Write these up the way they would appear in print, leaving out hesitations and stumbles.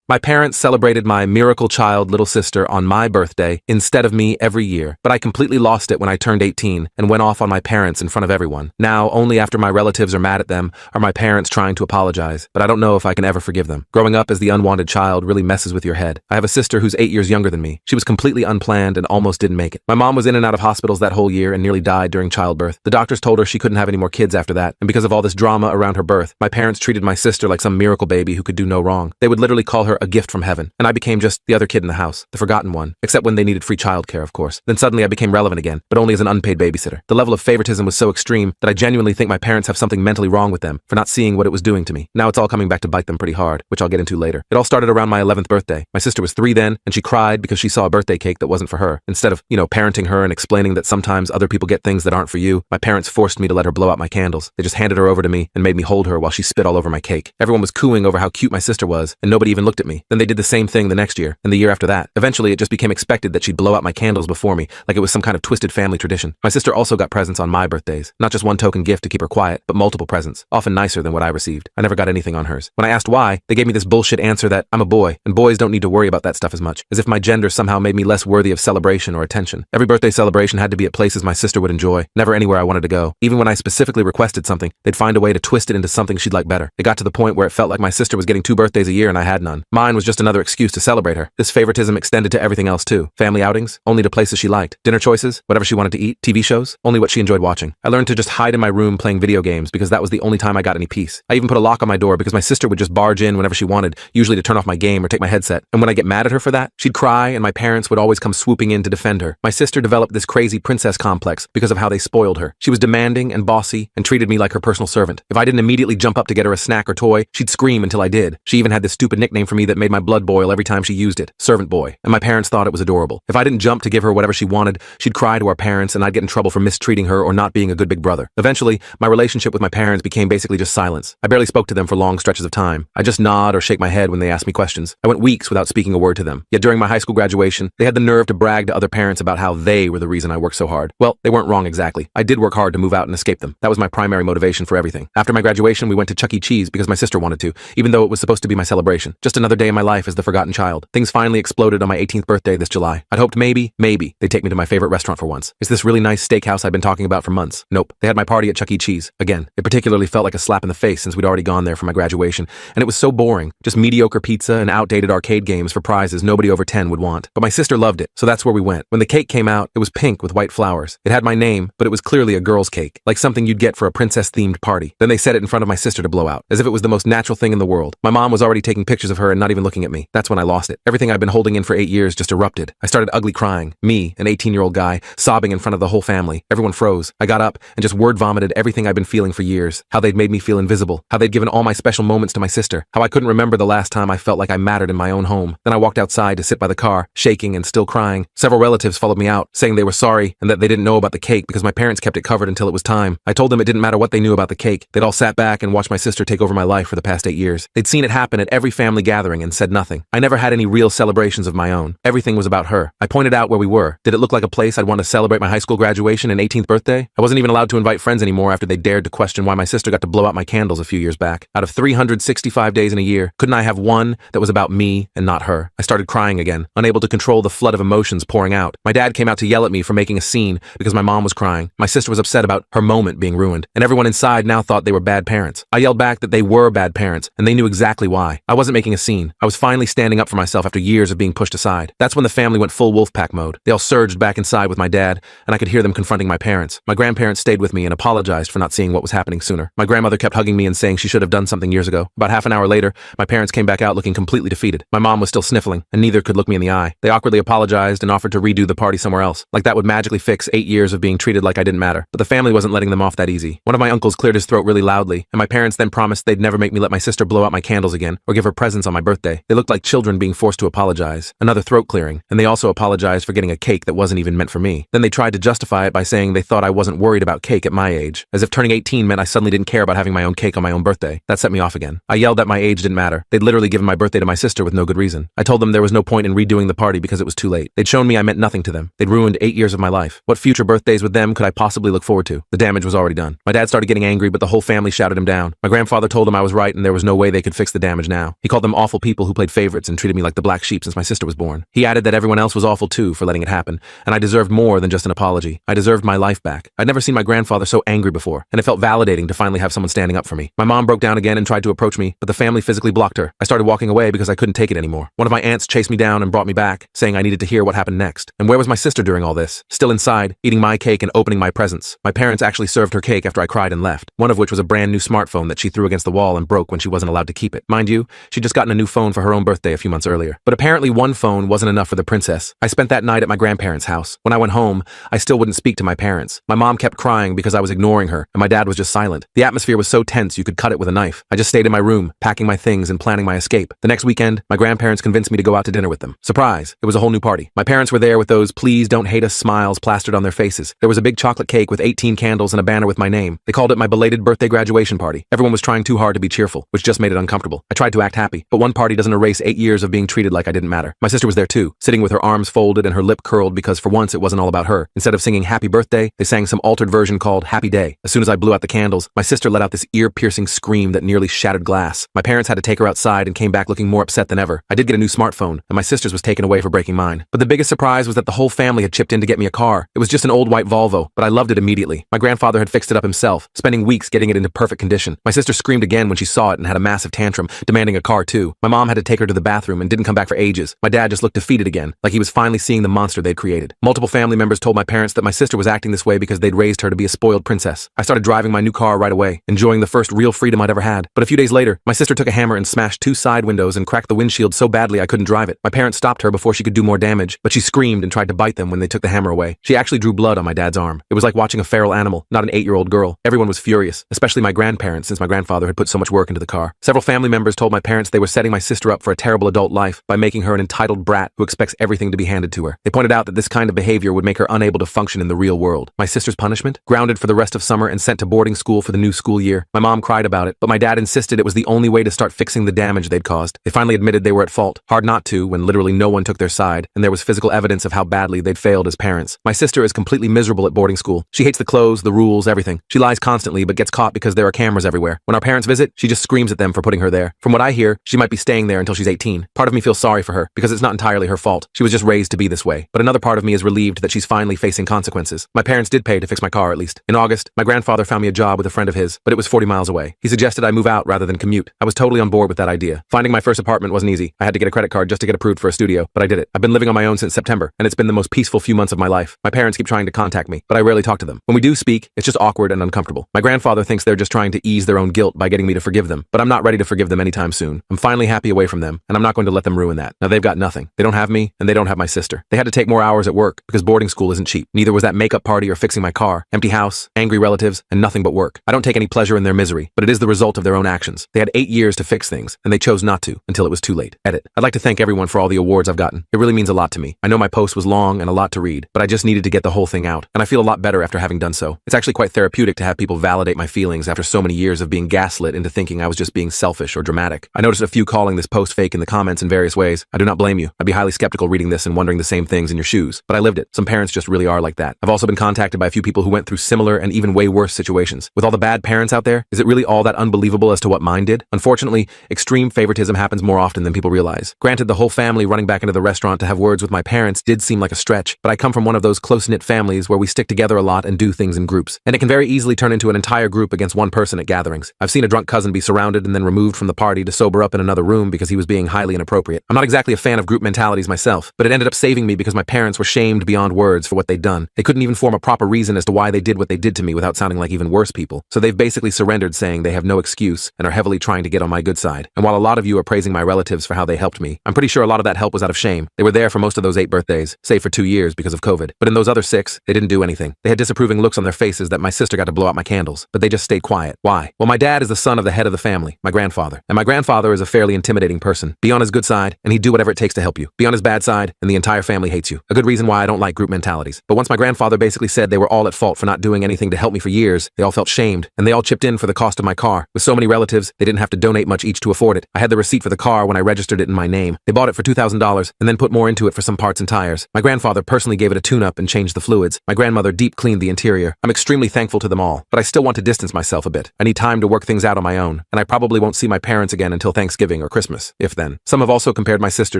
My parents celebrated my miracle child little sister on my birthday instead of me every year, but I completely lost it when I turned 18 and went off on my parents in front of everyone. Now, only after my relatives are mad at them are my parents trying to apologize, but I don't know if I can ever forgive them. Growing up as the unwanted child really messes with your head. I have a sister who's 8 years younger than me. She was completely unplanned and almost didn't make it. My mom was in and out of hospitals that whole year and nearly died during childbirth. The doctors told her she couldn't have any more kids after that, and because of all this drama around her birth, my parents treated my sister like some miracle baby who could do no wrong. They would literally call her a gift from heaven, and I became just the other kid in the house, the forgotten one, except when they needed free childcare, of course. Then suddenly I became relevant again, but only as an unpaid babysitter. The level of favoritism was so extreme that I genuinely think my parents have something mentally wrong with them for not seeing what it was doing to me. Now it's all coming back to bite them pretty hard, which I'll get into later. It all started around my 11th birthday. My sister was 3 then, and she cried because she saw a birthday cake that wasn't for her. Instead of, parenting her and explaining that sometimes other people get things that aren't for you, my parents forced me to let her blow out my candles. They just handed her over to me and made me hold her while she spit all over my cake. Everyone was cooing over how cute my sister was, and nobody even looked at me. Then they did the same thing the next year, and the year after that. Eventually, it just became expected that she'd blow out my candles before me, like it was some kind of twisted family tradition. My sister also got presents on my birthdays. Not just one token gift to keep her quiet, but multiple presents, often nicer than what I received. I never got anything on hers. When I asked why, they gave me this bullshit answer that I'm a boy, and boys don't need to worry about that stuff as much, as if my gender somehow made me less worthy of celebration or attention. Every birthday celebration had to be at places my sister would enjoy, never anywhere I wanted to go. Even when I specifically requested something, they'd find a way to twist it into something she'd like better. It got to the point where it felt like my sister was getting 2 birthdays a year and I had none. Mine was just another excuse to celebrate her. This favoritism extended to everything else too. Family outings, only to places she liked. Dinner choices, whatever she wanted to eat. TV shows, only what she enjoyed watching. I learned to just hide in my room playing video games because that was the only time I got any peace. I even put a lock on my door because my sister would just barge in whenever she wanted, usually to turn off my game or take my headset. And when I get mad at her for that, she'd cry and my parents would always come swooping in to defend her. My sister developed this crazy princess complex because of how they spoiled her. She was demanding and bossy and treated me like her personal servant. If I didn't immediately jump up to get her a snack or toy, she'd scream until I did. She even had this stupid nickname for me that made my blood boil every time she used it, Servant Boy, and my parents thought it was adorable. If I didn't jump to give her whatever she wanted, she'd cry to our parents and I'd get in trouble for mistreating her or not being a good big brother. Eventually, my relationship with my parents became basically just silence. I barely spoke to them for long stretches of time. I just nod or shake my head when they asked me questions. I went weeks without speaking a word to them. Yet during my high school graduation, they had the nerve to brag to other parents about how they were the reason I worked so hard. Well, they weren't wrong exactly. I did work hard to move out and escape them. That was my primary motivation for everything. After my graduation, we went to Chuck E. Cheese because my sister wanted to, even though it was supposed to be my celebration. Just another day in my life as the forgotten child. Things finally exploded on my 18th birthday this July. I'd hoped maybe they'd take me to my favorite restaurant for once. It's this really nice steakhouse I've been talking about for months. Nope. They had my party at Chuck E. Cheese. Again, it particularly felt like a slap in the face since we'd already gone there for my graduation, and it was so boring. Just mediocre pizza and outdated arcade games for prizes nobody over 10 would want. But my sister loved it, so that's where we went. When the cake came out, it was pink with white flowers. It had my name, but it was clearly a girl's cake, like something you'd get for a princess-themed party. Then they set it in front of my sister to blow out, as if it was the most natural thing in the world. My mom was already taking pictures of her and not even looking at me. That's when I lost it. Everything I'd been holding in for 8 years just erupted. I started ugly crying. Me, an 18-year-old guy, sobbing in front of the whole family. Everyone froze. I got up and just word vomited everything I'd been feeling for years. How they'd made me feel invisible. How they'd given all my special moments to my sister. How I couldn't remember the last time I felt like I mattered in my own home. Then I walked outside to sit by the car, shaking and still crying. Several relatives followed me out, saying they were sorry and that they didn't know about the cake because my parents kept it covered until it was time. I told them it didn't matter what they knew about the cake. They'd all sat back and watched my sister take over my life for the past 8 years. They'd seen it happen at every family gathering and said nothing. I never had any real celebrations of my own. Everything was about her. I pointed out where we were. Did it look like a place I'd want to celebrate my high school graduation and 18th birthday? I wasn't even allowed to invite friends anymore after they dared to question why my sister got to blow out my candles a few years back. Out of 365 days in a year, couldn't I have one that was about me and not her? I started crying again, unable to control the flood of emotions pouring out. My dad came out to yell at me for making a scene because my mom was crying. My sister was upset about her moment being ruined, and everyone inside now thought they were bad parents. I yelled back that they were bad parents, and they knew exactly why. I wasn't making a scene. I was finally standing up for myself after years of being pushed aside. That's when the family went full Wolfpack mode. They all surged back inside with my dad, and I could hear them confronting my parents. My grandparents stayed with me and apologized for not seeing what was happening sooner. My grandmother kept hugging me and saying she should have done something years ago. About half an hour later, my parents came back out looking completely defeated. My mom was still sniffling, and neither could look me in the eye. They awkwardly apologized and offered to redo the party somewhere else, like that would magically fix 8 years of being treated like I didn't matter. But the family wasn't letting them off that easy. One of my uncles cleared his throat really loudly, and my parents then promised they'd never make me let my sister blow out my candles again or give her presents on my birthday. They looked like children being forced to apologize. Another throat clearing, and they also apologized for getting a cake that wasn't even meant for me. Then they tried to justify it by saying they thought I wasn't worried about cake at my age, as if turning 18 meant I suddenly didn't care about having my own cake on my own birthday. That set me off again. I yelled that my age didn't matter. They'd literally given my birthday to my sister with no good reason. I told them there was no point in redoing the party because it was too late. They'd shown me I meant nothing to them. They'd ruined 8 years of my life. What future birthdays with them could I possibly look forward to? The damage was already done. My dad started getting angry, but the whole family shouted him down. My grandfather told him I was right and there was no way they could fix the damage now. He called them awful awful people who played favorites and treated me like the black sheep since my sister was born. He added that everyone else was awful too for letting it happen, and I deserved more than just an apology. I deserved my life back. I'd never seen my grandfather so angry before, and it felt validating to finally have someone standing up for me. My mom broke down again and tried to approach me, but the family physically blocked her. I started walking away because I couldn't take it anymore. One of my aunts chased me down and brought me back, saying I needed to hear what happened next. And where was my sister during all this? Still inside, eating my cake and opening my presents. My parents actually served her cake after I cried and left, one of which was a brand new smartphone that she threw against the wall and broke when she wasn't allowed to keep it. Mind you, she'd just gotten a new phone for her own birthday a few months earlier. But apparently one phone wasn't enough for the princess. I spent that night at my grandparents' house. When I went home, I still wouldn't speak to my parents. My mom kept crying because I was ignoring her, and my dad was just silent. The atmosphere was so tense you could cut it with a knife. I just stayed in my room, packing my things and planning my escape. The next weekend, my grandparents convinced me to go out to dinner with them. Surprise! It was a whole new party. My parents were there with those "please don't hate us" smiles plastered on their faces. There was a big chocolate cake with 18 candles and a banner with my name. They called it my belated birthday graduation party. Everyone was trying too hard to be cheerful, which just made it uncomfortable. I tried to act happy, but one party doesn't erase 8 years of being treated like I didn't matter. My sister was there too, sitting with her arms folded and her lip curled because for once it wasn't all about her. Instead of singing happy birthday, they sang some altered version called Happy Day. As soon as I blew out the candles, my sister let out this ear-piercing scream that nearly shattered glass. My parents had to take her outside and came back looking more upset than ever. I did get a new smartphone, and my sister's was taken away for breaking mine. But the biggest surprise was that the whole family had chipped in to get me a car. It was just an old white Volvo, but I loved it immediately. My grandfather had fixed it up himself, spending weeks getting it into perfect condition. My sister screamed again when she saw it and had a massive tantrum, demanding a car too. My mom had to take her to the bathroom and didn't come back for ages. My dad just looked defeated again, like he was finally seeing the monster they'd created. Multiple family members told my parents that my sister was acting this way because they'd raised her to be a spoiled princess. I started driving my new car right away, enjoying the first real freedom I'd ever had. But a few days later, my sister took a hammer and smashed 2 side windows and cracked the windshield so badly I couldn't drive it. My parents stopped her before she could do more damage, but she screamed and tried to bite them when they took the hammer away. She actually drew blood on my dad's arm. It was like watching a feral animal, not an 8-year-old girl. Everyone was furious, especially my grandparents since my grandfather had put so much work into the car. Several family members told my parents they were setting my sister up for a terrible adult life by making her an entitled brat who expects everything to be handed to her. They pointed out that this kind of behavior would make her unable to function in the real world. My sister's punishment? Grounded for the rest of summer and sent to boarding school for the new school year. My mom cried about it, but my dad insisted it was the only way to start fixing the damage they'd caused. They finally admitted they were at fault. Hard not to when literally no one took their side, and there was physical evidence of how badly they'd failed as parents. My sister is completely miserable at boarding school. She hates the clothes, the rules, everything. She lies constantly but gets caught because there are cameras everywhere. When our parents visit, she just screams at them for putting her there. From what I hear, she might be staying there until she's 18. Part of me feels sorry for her because it's not entirely her fault. She was just raised to be this way. But another part of me is relieved that she's finally facing consequences. My parents did pay to fix my car at least. In August, my grandfather found me a job with a friend of his, but it was 40 miles away. He suggested I move out rather than commute. I was totally on board with that idea. Finding my first apartment wasn't easy. I had to get a credit card just to get approved for a studio, but I did it. I've been living on my own since September, and it's been the most peaceful few months of my life. My parents keep trying to contact me, but I rarely talk to them. When we do speak, it's just awkward and uncomfortable. My grandfather thinks they're just trying to ease their own guilt by getting me to forgive them, but I'm not ready to forgive them anytime soon. I'm finally happy away from them, and I'm not going to let them ruin that. Now they've got nothing. They don't have me, and they don't have my sister. They had to take more hours at work because boarding school isn't cheap. Neither was that makeup party or fixing my car. Empty house, angry relatives, and nothing but work. I don't take any pleasure in their misery, but it is the result of their own actions. They had 8 years to fix things, and they chose not to until it was too late. Edit. I'd like to thank everyone for all the awards I've gotten. It really means a lot to me. I know my post was long and a lot to read, but I just needed to get the whole thing out, and I feel a lot better after having done so. It's actually quite therapeutic to have people validate my feelings after so many years of being gaslit into thinking I was just being selfish or dramatic. I noticed a few calling this post fake in the comments in various ways. I do not blame you. I'd be highly skeptical reading this and wondering the same things in your shoes, but I lived it. Some parents just really are like that. I've also been contacted by a few people who went through similar and even way worse situations. With all the bad parents out there, is it really all that unbelievable as to what mine did? Unfortunately, extreme favoritism happens more often than people realize. Granted, the whole family running back into the restaurant to have words with my parents did seem like a stretch, but I come from one of those close-knit families where we stick together a lot and do things in groups, and it can very easily turn into an entire group against one person at gatherings. I've seen a drunk cousin be surrounded and then removed from the party to sober up in another room because he was being highly inappropriate. I'm not exactly a fan of group mentalities myself, but it ended up saving me because my parents were shamed beyond words for what they'd done. They couldn't even form a proper reason as to why they did what they did to me without sounding like even worse people. So they've basically surrendered, saying they have no excuse and are heavily trying to get on my good side. And while a lot of you are praising my relatives for how they helped me, I'm pretty sure a lot of that help was out of shame. They were there for most of those 8 birthdays, save for 2 years because of COVID. But in those other 6, they didn't do anything. They had disapproving looks on their faces that my sister got to blow out my candles, but they just stayed quiet. Why? Well, my dad is the son of the head of the family, my grandfather. And my grandfather is a fairly intimidating person. Be on his good side, and he'd do whatever it takes to help you. Be on his bad side, and the entire family hates you. A good reason why I don't like group mentalities. But once my grandfather basically said they were all at fault for not doing anything to help me for years, they all felt shamed, and they all chipped in for the cost of my car. With so many relatives, they didn't have to donate much each to afford it. I had the receipt for the car when I registered it in my name. They bought it for $2,000 and then put more into it for some parts and tires. My grandfather personally gave it a tune-up and changed the fluids. My grandmother deep cleaned the interior. I'm extremely thankful to them all, but I still want to distance myself a bit. I need time to work things out on my own, and I probably won't see my parents again until Thanksgiving or or Christmas, if then. Some have also compared my sister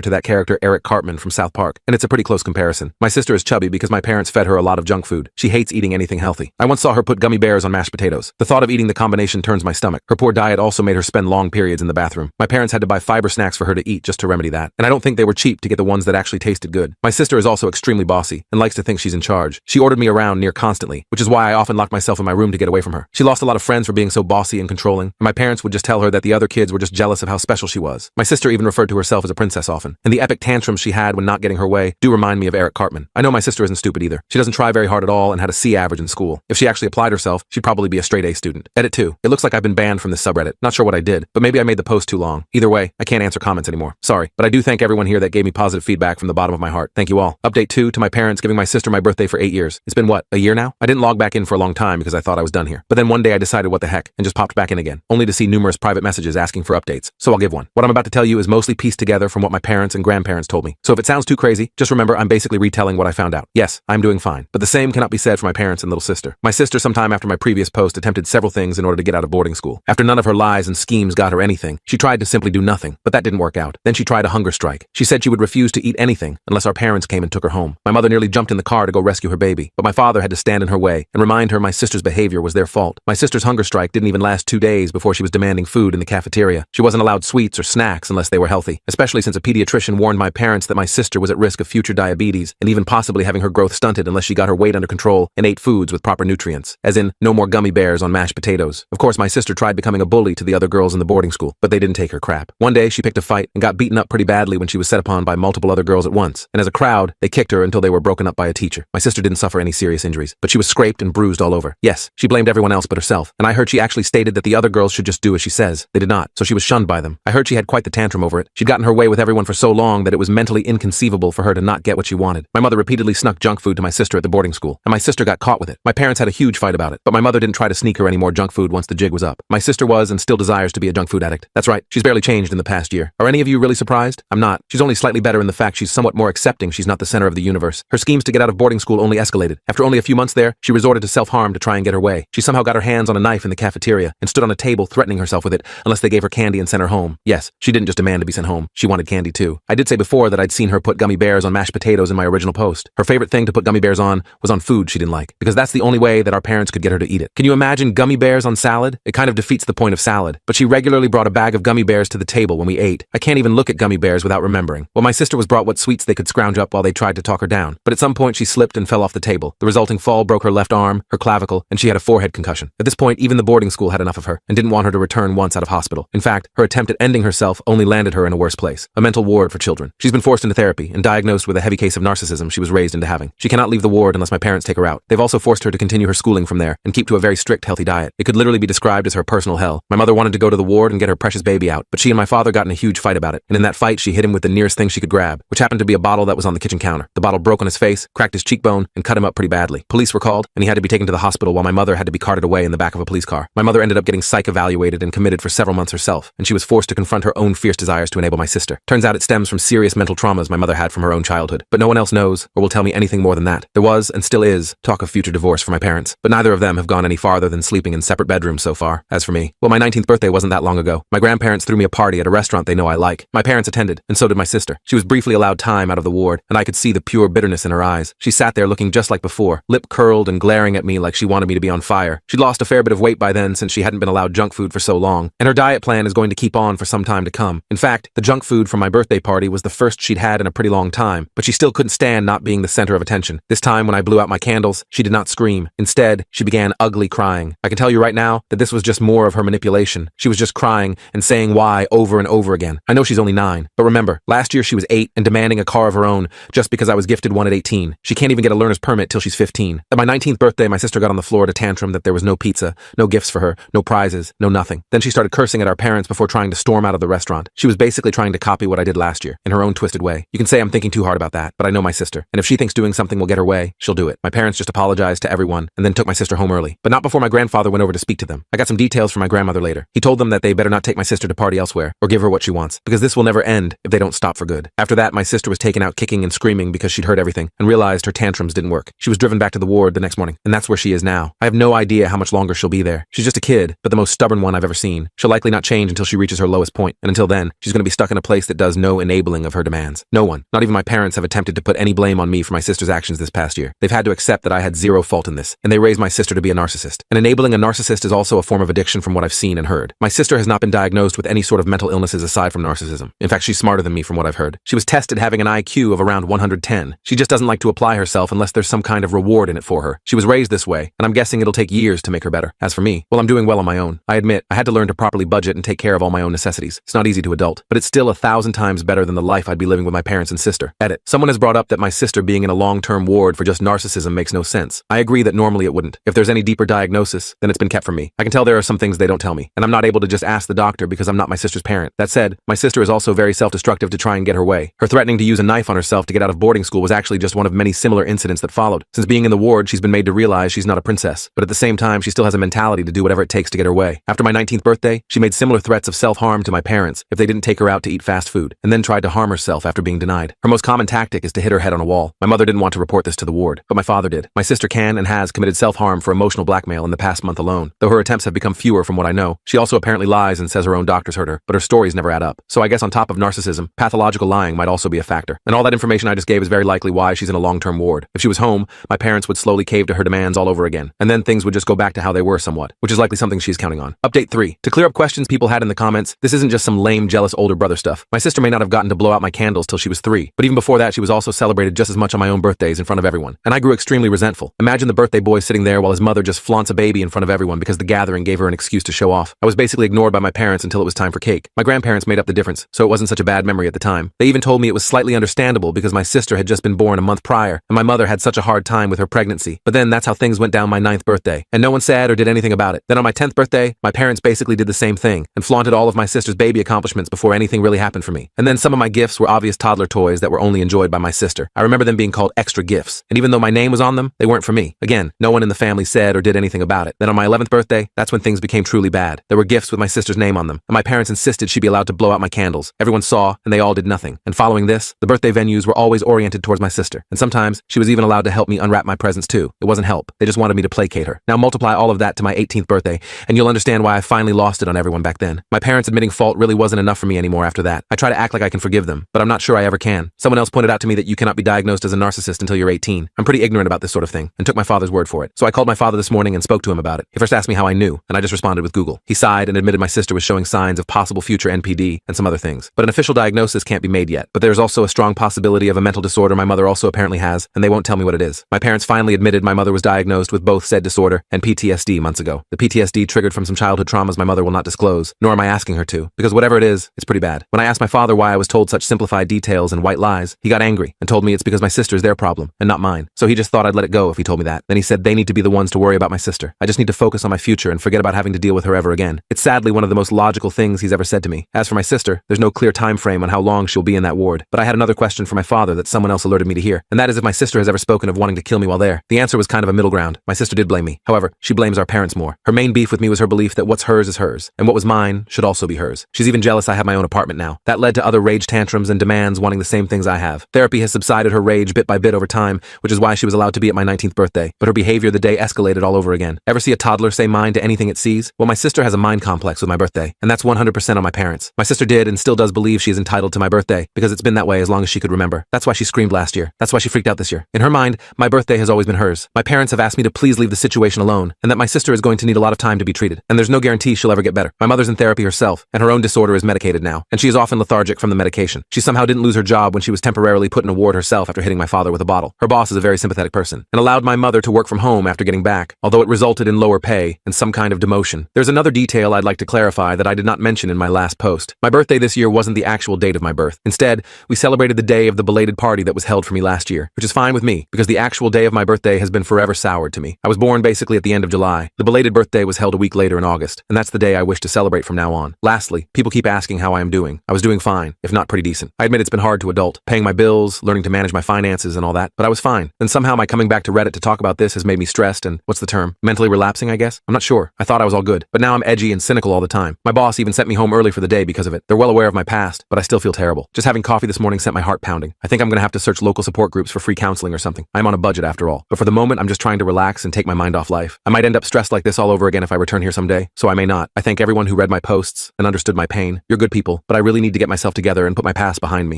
to that character Eric Cartman from South Park, and it's a pretty close comparison. My sister is chubby because my parents fed her a lot of junk food. She hates eating anything healthy. I once saw her put gummy bears on mashed potatoes. The thought of eating the combination turns my stomach. Her poor diet also made her spend long periods in the bathroom. My parents had to buy fiber snacks for her to eat just to remedy that, and I don't think they were cheap to get the ones that actually tasted good. My sister is also extremely bossy and likes to think she's in charge. She ordered me around near constantly, which is why I often locked myself in my room to get away from her. She lost a lot of friends for being so bossy and controlling, and my parents would just tell her that the other kids were just jealous of how special she was. My sister even referred to herself as a princess often, and the epic tantrums she had when not getting her way do remind me of Eric Cartman. I know my sister isn't stupid either. She doesn't try very hard at all and had a C average in school. If she actually applied herself, she'd probably be a straight A student. Edit 2. It looks like I've been banned from this subreddit. Not sure what I did, but maybe I made the post too long. Either way, I can't answer comments anymore. Sorry, but I do thank everyone here that gave me positive feedback from the bottom of my heart. Thank you all. Update 2 to my parents giving my sister my birthday for 8 years. It's been what, a year now? I didn't log back in for a long time because I thought I was done here. But then one day I decided what the heck and just popped back in again, only to see numerous private messages asking for updates. So I'll give one. What I'm about to tell you is mostly pieced together from what my parents and grandparents told me. So if it sounds too crazy, just remember I'm basically retelling what I found out. Yes, I'm doing fine. But the same cannot be said for my parents and little sister. My sister, sometime after my previous post, attempted several things in order to get out of boarding school. After none of her lies and schemes got her anything, she tried to simply do nothing, but that didn't work out. Then she tried a hunger strike. She said she would refuse to eat anything unless our parents came and took her home. My mother nearly jumped in the car to go rescue her baby, but my father had to stand in her way and remind her my sister's behavior was their fault. My sister's hunger strike didn't even last 2 days before she was demanding food in the cafeteria. She wasn't allowed sweets or snacks unless they were healthy, especially since a pediatrician warned my parents that my sister was at risk of future diabetes and even possibly having her growth stunted unless she got her weight under control and ate foods with proper nutrients, as in no more gummy bears on mashed potatoes. Of course, my sister tried becoming a bully to the other girls in the boarding school, but they didn't take her crap. One day, she picked a fight and got beaten up pretty badly when she was set upon by multiple other girls at once, and as a crowd, they kicked her until they were broken up by a teacher. My sister didn't suffer any serious injuries, but she was scraped and bruised all over. Yes, she blamed everyone else but herself, and I heard she actually stated that the other girls should just do as she says. They did not, so she was shunned by them. I heard she had quite the tantrum over it. She'd gotten her way with everyone for so long that it was mentally inconceivable for her to not get what she wanted. My mother repeatedly snuck junk food to my sister at the boarding school, and my sister got caught with it. My parents had a huge fight about it, but my mother didn't try to sneak her any more junk food once the jig was up. My sister was and still desires to be a junk food addict. That's right, she's barely changed in the past year. Are any of you really surprised? I'm not. She's only slightly better in the fact she's somewhat more accepting she's not the center of the universe. Her schemes to get out of boarding school only escalated. After only a few months there, she resorted to self-harm to try and get her way. She somehow got her hands on a knife in the cafeteria and stood on a table threatening herself with it unless they gave her candy and sent her home. Yes, she didn't just demand to be sent home. She wanted candy too. I did say before that I'd seen her put gummy bears on mashed potatoes in my original post. Her favorite thing to put gummy bears on was on food she didn't like, because that's the only way that our parents could get her to eat it. Can you imagine gummy bears on salad? It kind of defeats the point of salad, but she regularly brought a bag of gummy bears to the table when we ate. I can't even look at gummy bears without remembering. Well, my sister was brought what sweets they could scrounge up while they tried to talk her down, but at some point she slipped and fell off the table. The resulting fall broke her left arm, her clavicle, and she had a forehead concussion. At this point, even the boarding school had enough of her and didn't want her to return once out of hospital. In fact, her attempt at ending herself only landed her in a worse place, a mental ward for children. She's been forced into therapy and diagnosed with a heavy case of narcissism she was raised into having. She cannot leave the ward unless my parents take her out. They've also forced her to continue her schooling from there and keep to a very strict healthy diet. It could literally be described as her personal hell. My mother wanted to go to the ward and get her precious baby out, but she and my father got in a huge fight about it, and in that fight she hit him with the nearest thing she could grab, which happened to be a bottle that was on the kitchen counter. The bottle broke on his face, cracked his cheekbone, and cut him up pretty badly. Police were called, and he had to be taken to the hospital while my mother had to be carted away in the back of a police car. My mother ended up getting psych evaluated and committed for several months herself, and she was forced to confront her own fierce desires to enable my sister. Turns out it stems from serious mental traumas my mother had from her own childhood, but no one else knows or will tell me anything more than that. There was, and still is, talk of future divorce for my parents, but neither of them have gone any farther than sleeping in separate bedrooms so far. As for me, well, my 19th birthday wasn't that long ago. My grandparents threw me a party at a restaurant they know I like. My parents attended, and so did my sister. She was briefly allowed time out of the ward, and I could see the pure bitterness in her eyes. She sat there looking just like before, lip curled and glaring at me like she wanted me to be on fire. She'd lost a fair bit of weight by then since she hadn't been allowed junk food for so long, and her diet plan is going to keep on for some time to come. In fact, the junk food from my birthday party was the first she'd had in a pretty long time, but she still couldn't stand not being the center of attention. This time when I blew out my candles, she did not scream. Instead, she began ugly crying. I can tell you right now that this was just more of her manipulation. She was just crying and saying why over and over again. I know she's only 9, but remember, last year she was 8 and demanding a car of her own just because I was gifted one at 18. She can't even get a learner's permit till she's 15. At my 19th birthday, my sister got on the floor to tantrum that there was no pizza, no gifts for her, no prizes, no nothing. Then she started cursing at our parents before trying to storm out of the restaurant. She was basically trying to copy what I did last year, in her own twisted way. You can say I'm thinking too hard about that, but I know my sister, and if she thinks doing something will get her way, she'll do it. My parents just apologized to everyone and then took my sister home early, but not before my grandfather went over to speak to them. I got some details from my grandmother later. He told them that they better not take my sister to party elsewhere or give her what she wants, because this will never end if they don't stop for good. After that, my sister was taken out kicking and screaming because she'd heard everything and realized her tantrums didn't work. She was driven back to the ward the next morning, and that's where she is now. I have no idea how much longer she'll be there. She's just a kid, but the most stubborn one I've ever seen. She'll likely not change until she reaches her lowest point. point, and until then, she's going to be stuck in a place that does no enabling of her demands. No one, not even my parents, have attempted to put any blame on me for my sister's actions this past year. They've had to accept that I had zero fault in this, and they raised my sister to be a narcissist. And enabling a narcissist is also a form of addiction from what I've seen and heard. My sister has not been diagnosed with any sort of mental illnesses aside from narcissism. In fact, she's smarter than me from what I've heard. She was tested having an IQ of around 110. She just doesn't like to apply herself unless there's some kind of reward in it for her. She was raised this way, and I'm guessing it'll take years to make her better. As for me, well, I'm doing well on my own. I admit, I had to learn to properly budget and take care of all my own necessities. It's not easy to adult, but it's still 1,000 times better than the life I'd be living with my parents and sister. Edit. Someone has brought up that my sister being in a long-term ward for just narcissism makes no sense. I agree that normally it wouldn't. If there's any deeper diagnosis, then it's been kept from me. I can tell there are some things they don't tell me, and I'm not able to just ask the doctor because I'm not my sister's parent. That said, my sister is also very self-destructive to try and get her way. Her threatening to use a knife on herself to get out of boarding school was actually just one of many similar incidents that followed. Since being in the ward, she's been made to realize she's not a princess, but at the same time, she still has a mentality to do whatever it takes to get her way. After my 19th birthday, she made similar threats of self-harm to my parents if they didn't take her out to eat fast food, and then tried to harm herself after being denied. Her most common tactic is to hit her head on a wall. My mother didn't want to report this to the ward, but my father did. My sister can and has committed self-harm for emotional blackmail in the past month alone, though her attempts have become fewer from what I know. She also apparently lies and says her own doctors hurt her, but her stories never add up. So I guess on top of narcissism, pathological lying might also be a factor. And all that information I just gave is very likely why she's in a long-term ward. If she was home, my parents would slowly cave to her demands all over again, and then things would just go back to how they were somewhat, which is likely something she's counting on. Update 3. To clear up questions people had in the comments, this isn't just some lame, jealous older brother stuff. My sister may not have gotten to blow out my candles till she was 3, but even before that she was also celebrated just as much on my own birthdays in front of everyone, and I grew extremely resentful. Imagine the birthday boy sitting there while his mother just flaunts a baby in front of everyone because the gathering gave her an excuse to show off. I was basically ignored by my parents until it was time for cake. My grandparents made up the difference, so it wasn't such a bad memory at the time. They even told me it was slightly understandable because my sister had just been born a month prior, and my mother had such a hard time with her pregnancy. But then that's how things went down my 9th birthday, and no one said or did anything about it. Then on my 10th birthday, my parents basically did the same thing and flaunted all of my sister's baby accomplishments before anything really happened for me. And then some of my gifts were obvious toddler toys that were only enjoyed by my sister. I remember them being called extra gifts, and even though my name was on them, they weren't for me. Again, no one in the family said or did anything about it. Then on my 11th birthday, that's when things became truly bad. There were gifts with my sister's name on them, and my parents insisted she be allowed to blow out my candles. Everyone saw, and they all did nothing. And following this, the birthday venues were always oriented towards my sister, and sometimes she was even allowed to help me unwrap my presents too. It wasn't help. They just wanted me to placate her. Now multiply all of that to my 18th birthday, and you'll understand why I finally lost it on everyone back then. My parents admitting fault really wasn't enough for me anymore after that. I try to act like I can forgive them, but I'm not sure I ever can. Someone else pointed out to me that you cannot be diagnosed as a narcissist until you're 18. I'm pretty ignorant about this sort of thing, and took my father's word for it. So I called my father this morning and spoke to him about it. He first asked me how I knew, and I just responded with Google. He sighed and admitted my sister was showing signs of possible future NPD and some other things. But an official diagnosis can't be made yet. But there's also a strong possibility of a mental disorder my mother also apparently has, and they won't tell me what it is. My parents finally admitted my mother was diagnosed with both said disorder and PTSD months ago. The PTSD triggered from some childhood traumas my mother will not disclose, nor am I asking her to, because whatever it is, it's pretty bad. When I asked my father why I was told such simplified details and white lies, he got angry and told me it's because my sister's their problem and not mine. So he just thought I'd let it go if he told me that. Then he said they need to be the ones to worry about my sister. I just need to focus on my future and forget about having to deal with her ever again. It's sadly one of the most logical things he's ever said to me. As for my sister, there's no clear time frame on how long she'll be in that ward. But I had another question for my father that someone else alerted me to hear, and that is if my sister has ever spoken of wanting to kill me while there. The answer was kind of a middle ground. My sister did blame me. However, she blames our parents more. Her main beef with me was her belief that what's hers is hers, and what was mine should also be hers. She's even jealous I have my own apartment now. That led to other rage tantrums and demands wanting the same things I have. Therapy has subsided her rage bit by bit over time, which is why she was allowed to be at my 19th birthday. But her behavior the day escalated all over again. Ever see a toddler say mine to anything it sees? Well, my sister has a mind complex with my birthday, and that's 100% on my parents. My sister did and still does believe she is entitled to my birthday because it's been that way as long as she could remember. That's why she screamed last year. That's why she freaked out this year. In her mind, my birthday has always been hers. My parents have asked me to please leave the situation alone, and that my sister is going to need a lot of time to be treated, and there's no guarantee she'll ever get better. My mother's in therapy herself, and her own disorder is medicated now, and she is often lethargic from the medication. She somehow didn't lose her job when she was temporarily put in a ward herself after hitting my father with a bottle. Her boss is a very sympathetic person, and allowed my mother to work from home after getting back, although it resulted in lower pay and some kind of demotion. There's another detail I'd like to clarify that I did not mention in my last post. My birthday this year wasn't the actual date of my birth. Instead, we celebrated the day of the belated party that was held for me last year, which is fine with me, because the actual day of my birthday has been forever soured to me. I was born basically at the end of July. The belated birthday was held a week later in August, and that's the day I wish to celebrate from now on. Lastly, people keep asking how I am doing. I was doing fine, if not pretty decent. I admit it's been hard to adult, paying my bills, learning to manage my finances and all that, but I was fine. Then somehow my coming back to Reddit to talk about this has made me stressed and, what's the term, mentally relapsing, I guess? I'm not sure. I thought I was all good, but now I'm edgy and cynical all the time. My boss even sent me home early for the day because of it. They're well aware of my past, but I still feel terrible. Just having coffee this morning sent my heart pounding. I think I'm gonna have to search local support groups for free counseling or something. I'm on a budget after all. But for the moment, I'm just trying to relax and take my mind off life. I might end up stressed like this all over again if I return here someday, so I may not. I thank everyone who read my posts and understood understood my pain. You're good people, but I really need to get myself together and put my past behind me.